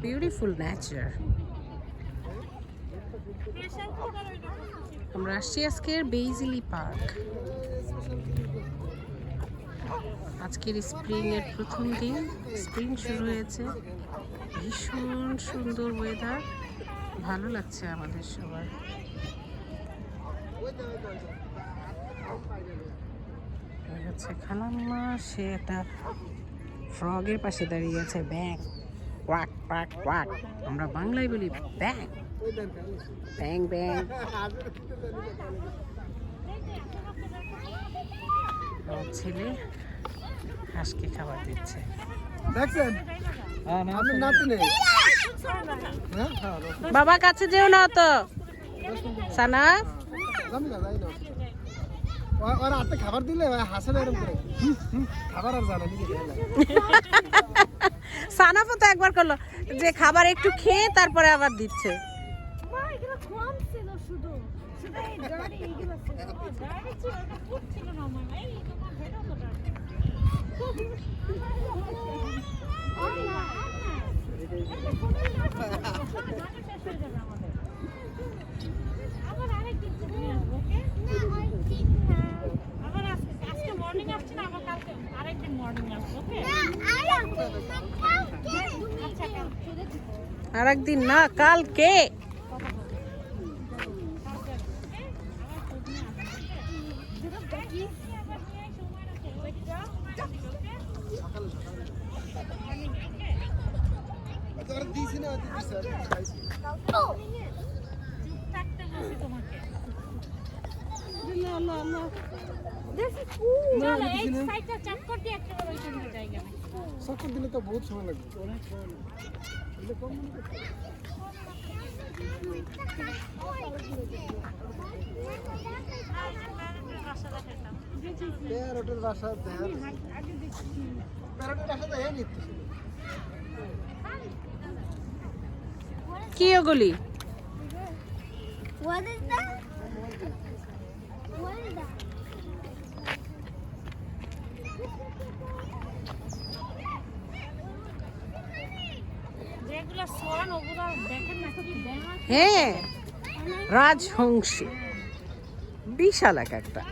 Beautiful nature. আমরা আসছি আজকের বেইজিলি পার্ক। আজকের স্প্রিং এর প্রথম দিন, স্প্রিং শুরু হয়েছে। ভীষণ সুন্দর ওয়েদার, ভালো লাগছে আমাদের সবার। হচ্ছে খালাম্মা, সে একটা ফ্রগের পাশে দাঁড়িয়ে আছে। ব্যাং কোয়াক কোয়াক কোয়াক, আমরা বাংলায় বলি ব্যাং ব্যাং ব্যাং। ছেলে হাঁসকে খাবার দিচ্ছে। দেখছেন বাবা কাছে যেও না তো সানা। খাবার দিলে হাসে না এরকম করে, খাবার আর জানা নিজে। সানাপো তো একবার করলো যে খাবার একটু খেয়ে তারপরে আবার দিচ্ছে। আরেকদিন না, কালকে। চক্কর দিলে তো বহুত সময় লাগবে, অনেক সময় লাগবে। প্যারটের বাসা কি ওগুলি? হ্যাঁ, রাজহংসী, বিশাল এক একটা।